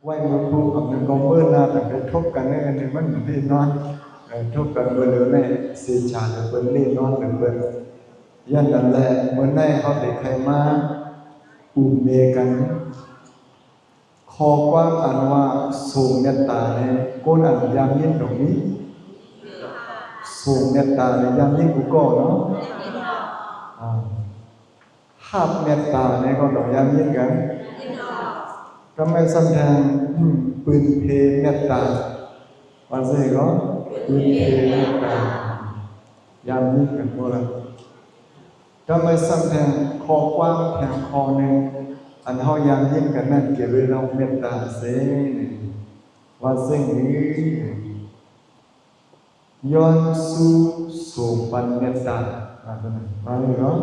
ไหวมือพูกับหนึ่งกองเบอร์หน้าแต่ไปทบกันเนี่ยในมันพี่นอนทบกันเบอร์เหลือในสีชาหรือเบอร์นี่นอนหรือเบอร์ยันนั่นแหละเมื่อในเขาเด็กใครมาอุเมกันคอกว้างอันว่าสูงเนตตาเนี่ยก้นอันยามยิ่งตรงนี้สูงเนตตาเนี่ยยามยิ่งกุโก้เนาะห้าเมตตาเนี่ยก็ต้องยามยิ่งกันก็ไม่สำคัญปืนเพเมตตาว่าสิก็ปืนเพเมตตายามยิ่งกันพวกเราก็ไม่สำคัญคอกว้างแข็งคอหนึ่งอันเขายามยิ่งกันนั่นเกี่ยวกับเราเมตตาเสียว่าสิ่งนี้ย้อนสู่สุปันเมตตาว่าเลยเนาะ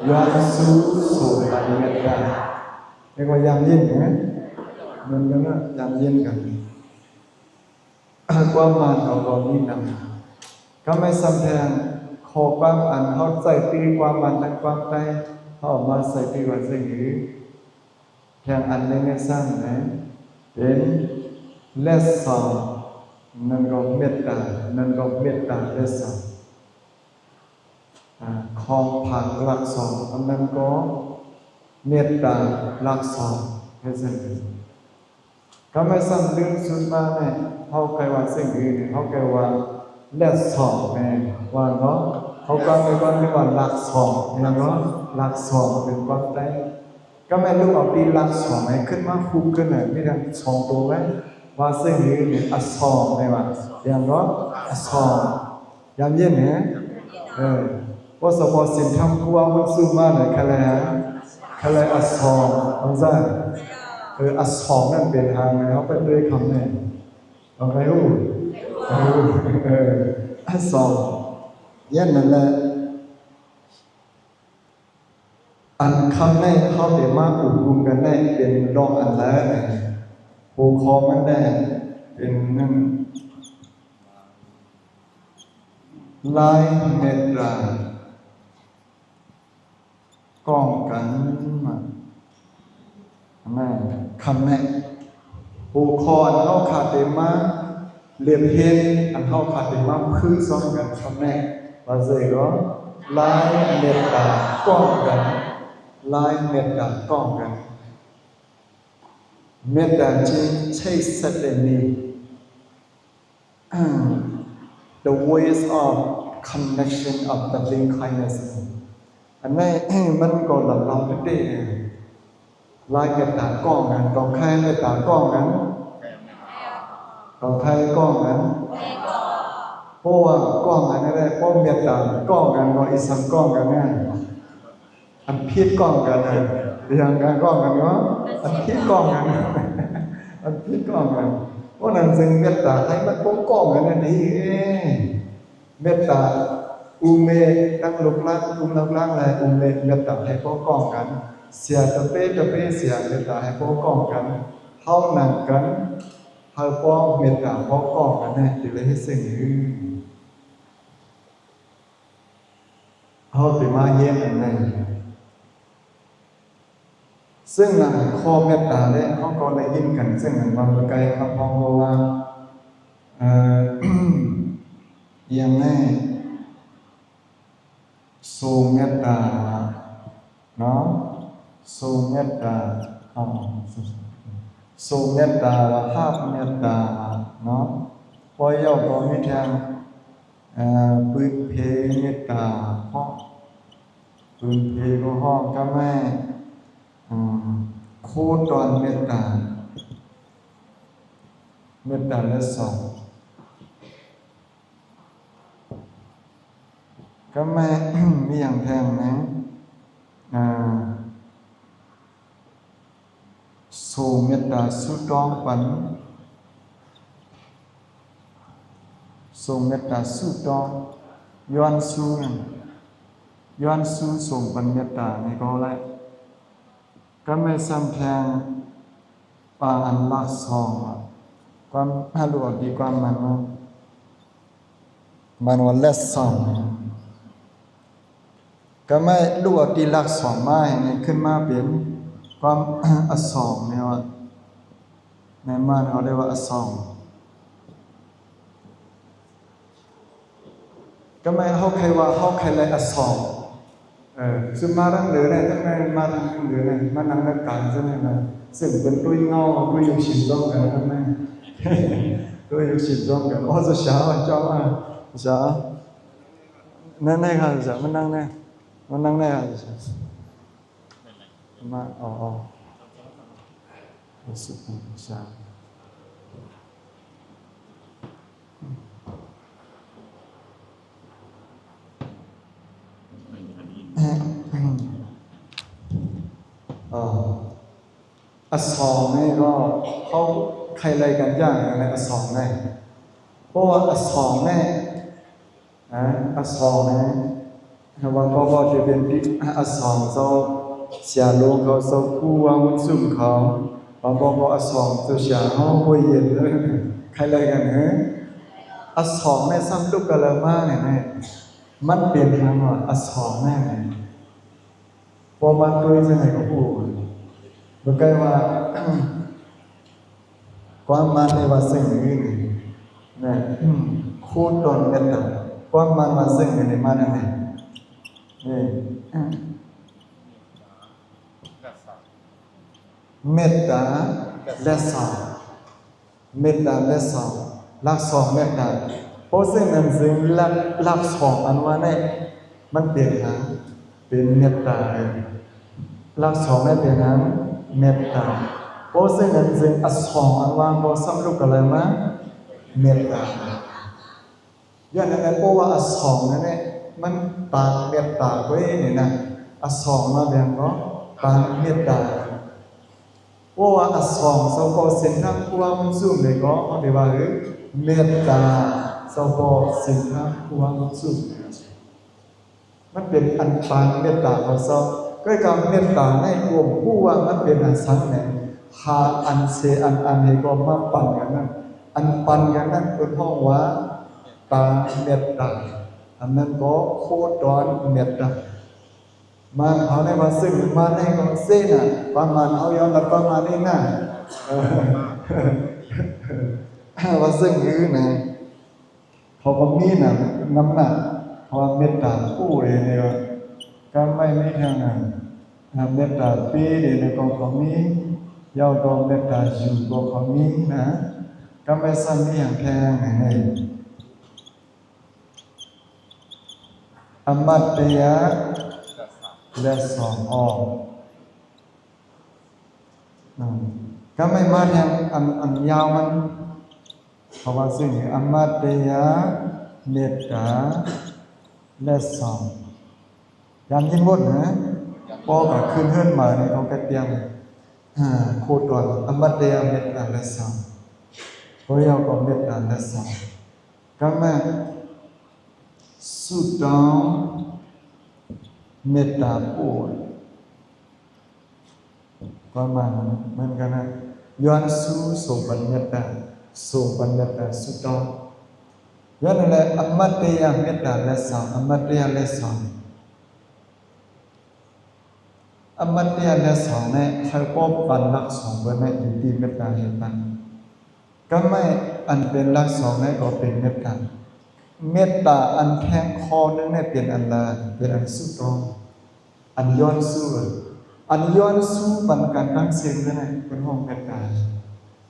ย้อนสู่สุปันเมตตาเรียกว่ายามยิ่งนะมันก็น่ะยามยิ่งกันความหมายของเรานี่นำก็ไม่สำคัญขอความอันเขาใส่ตีความมันและความใจเขาออกมาใส่ตีว่าสิ่งนี้แค่อันในสร้างนะเป็นเลสซองนั่นก็เมตตานั่นก็เมตตาเลสซองของผักหลักสองอันนั้นก็เมตตาหลักสองเห็นไหมก็ไม่สั่งดึงสุดมาเนี่ยเขาเคยว่าสิ่งอื่นเขาเคยว่าเลสซองเนี่ยว่าเนาะเขาก็ไม่ว่าไม่ว่าหลักสองเนี่ยเนาะหลักสองเป็นความใจก็ไม่รู้เอาดีหลักสองไหมขึ้นมาคุกขึ้นเลยไม่ได้สองตัวไหมว่าสิ่งนี้เนี่ยอัศสองเนี่ยว่าอย่างเนาะอัศสองอย่างเย็นเนี่ยว่าสมอสินทำกูว่ามันสู้มากเลยคะเลยอัศสองอันซ่าอัศสองนั่นเป็นทางไงเขาเป็นด้วยคำเนี่ยเอาไปรู้อัศสองยันนั่นแหละอันคำในเขาเดี๋ยวมาอุดกุมกันได้เป็นรองอันแล้วเนี่ยผูกคอมันได้เป็นนั่นลายเมตตาก้องกันมาแม่คำแม่ผูกคออันเขาขาดเดมาเรียบเห็นอันเขาขาดเดมาพึ่งซ้อนกันคำแม่ว่าเจก็ลายเมตตาก้องกันลายเมตตาก้องกันเมตตาที่ใช้สัตย์นี้ the ways of connection of loving kindness อันนี้มันก็หลับเราไม่ได้ลายเมตตาก้องกันต้องใครเมตตาก้องกันต้องใครก้องกันเพราะว่าก้องกันนี่แหละเพราะเมตตาก้องกันก็อิสระก้องกันเนี่ยอันพิษก้องกันเลยอย่างการก้องกันเนาะอันพิษก้องกันอันพิษก้องกันเพราะนั้นจึงเมตตาให้มันก้องกันนั่นเองเมตตาอุเมตั้งลุกลักอุลักลักอะไรอุเมเมตตาให้ก้องกันเสียตะเป้เสียเมตตาให้ก้องกันเท่านั้นกันเท่าก้องเมตตาก้องกันเนี่ยจะเลยให้สิ่งนี้เขาไปมาเย็นอันไหนซึ่งหลังข้อเมตตาเนี่ยเขาก็ได้ยินกันซึ่งหลังบางไกลคำพองว่าอย่างแน่ทรงเมตตาเนาะทรงเมตตาทรงเมตตาว่าภาพเมตตาเนาะพอย่อก็มีทางปืนเพเมตตาเพราะปืนเพก็ห้องก็แม่โคตรเมตตาและสองก็แม่ มีอย่างแทงนะสูเมตตาสุดองปันสูเมตตาสุดองย้อนสูส่งปันเมตตาในก็แล้วก็ไม่ซ้ำแพงปาอันลักซองความฮัลโหลดีความมันวันเลสซองก็ไม่รู้ว่าดีลักสองไม้เนี่ยขึ้นมาเป็นความอสองเนี่ยว่า ในม่านเขาเรียกว่าอสองก็ไม่เขาใครว่าเขาใครเลยอสองซึ่งมาทางเหนือเนี่ยทั้งนั้นมาทางเหนือเนี่ยมาทางนักการใช่ไหมนะซึ่งเป็นตัวเงาตัวอยู่ชินจ้องกันทั้งนั้นตัวอยู่ชินจ้องกันอ๋อจะเช้าจ้องเช้านั่นไงค่ะจะมันนั่งเนี่ยมันนั่งเนี่ยค่ะมาอ๋อสุดเช้าอสองนี่ก็เขาใครอะไรกันย่างในอสองนี่เพราะว่าอสองนี่อสองนี่ว่าก็จะเป็นที่อสองเขาเสียลงเขาเขาคู่วางสุ่มเขาบางบอกอสองตัวเสียห้องคุยเย็นเลยใครอะไรกันเนี่ยอสองนี่ซ้ำลูกกะละมาเนี่ยมันเปลี่ยนทางว่าอสองแน่พอมันเคยจะไหนก็พูดมันก็ว่าความมันในว่าสิ่งอื่นเนี่ยคูดตนเมตตาความมันว่าสิ่งอื่นในมันอะไรนี่เมตตาและสองเมตตาและสองรักสองเมตตาเพราะสิ่งนั้นสิ่งรักสองอันว่าเนี่ยมันเปลี่ยนทางเป็นเมตตารักสองได้เป็นนั้นเมตตาเพราะสิ่งนั้นสิ่งอัศสองอันว่าก็สำลูกอะไรมาเมตตาอย่างนั้นเพราะว่าอัศสองนั่นแหละมันตาเมตตาไว้เนี่ยนะอัศสองมาแบบก็ตาเมตตาเพราะว่าอัศสองเขาก็เส้นทางความสูงเลยก็เรียกว่าเมตตาเขาก็เส้นทางความสูงมันเป็นอันปานเมตตาของเขาก็การเมตตาในกลุ่มผู้ว่ามันเป็นอันสังเนี่ยหาอันเสอันให้ก็มาปั่นกันนั้นอันปั่นกันนั้นเป็นห้องว่าตาเมตตาอันนั้นก็โคตรเมตตามาเขาในว่าซึ่งมาในก็เส้นน่ะประมาณเอาย้อนแล้วประมาณนี้น่ะว่าซึ่งคือนะเขาก็มีน่ะน้ำหนักความเมตตาผู้เลยเนี่ยก็ไม่ทางนั้นเมตตาปีเดี๋ยวก็มียาวก็เมตตาอยู่ก็มีนะก็ไม่สั้นไม่อย่างแพงไงอมัตตยะและสองออกก็ไม่มาอย่างอันยาวมันเพราะว่าสิ่งอมัตตยะเมตตาและสองยามยิ่งบดนะพอกับขึ้นเฮือนมาเนี่ยเขาก็เตรียมโคตรอมัตตยะเมตตาและสองเพราะเราก็เมตตาและสองก็มาสุดท้องเมตตาปูประมาณมันกันนะย้อนสู่โสบันเมตตาโสบันเมตตาสุดท้องย้อนอะไรอมัตตยะเมตตาและสองอมัตตยะและสองอมัตตยะและสองเนี่ยเขาก็ปันรักสองบนในอินทรีย์เมตตาเห็นปันก็ไม่อันเป็นรักสองเนี่ยก็เป็นเมตตาเมตตาอันแทงคอนึงเนี่ยเป็นอันละเป็นอันสุดตรงอันย้อนสู้อันย้อนสู้ปันการตั้งเสียงนั่นเองเป็นห้องเมตตา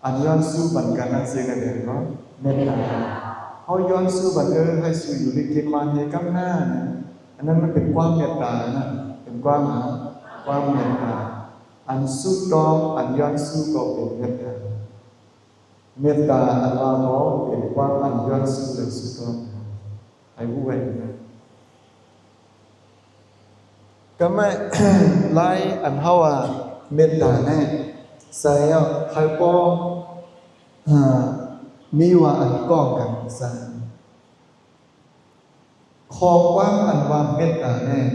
อันย้อนสู้ปันการตั้งเสียงนั่นเองก็เมตตาเขาย้อนสู้ปันให้สู้อยู่ในเกณฑ์มาเฮกัมหน้านะอันนั้นมันเป็นความเมตตานะเป็นความเมตตาอันสุดตรงอันย้อนสู้ก็เป็นเมตตาเมตตาอันว่าเขาเป็นความอันย้อนสู้และสุดตรงให้ผู้เว้นนะก็ไม่ไล่อันเขาว่าเมตตาเนี่ยใส่เขาก็มีว่าอันก้องกันใส่ขอความอันว่าเมตตาเนี่ย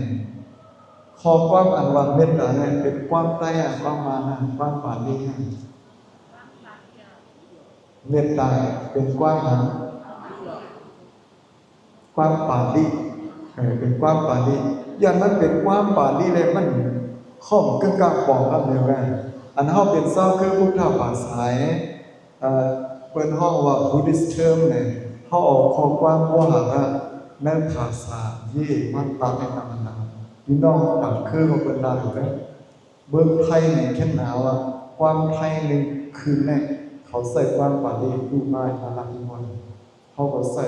ขอความอันว่าเมตตาเนี่ยเป็นความใต้ความมานะความปาณีเมตตาเป็นความปาณีเป็นความปาณีอย่างนั้นเป็นความปาณีเลยมันข้อมกึ่งกลางปองกันเดียวกันอันเขาเป็นเศร้าคือพุทธภาษา เปิ้นห้องว่า Buddhist term เนี่ยเฮาเอาข้อความว่าว่าในภาษายี่มันตามในตำนานพี่น้องต่างคือว่าเปิ้นได้อยู่แล้วเบิ่งไทยในแค่หนาวอะความไทยนึงคือแน่เขาใส่ความปาลีดูมาอาลักมนเขาก็ใส่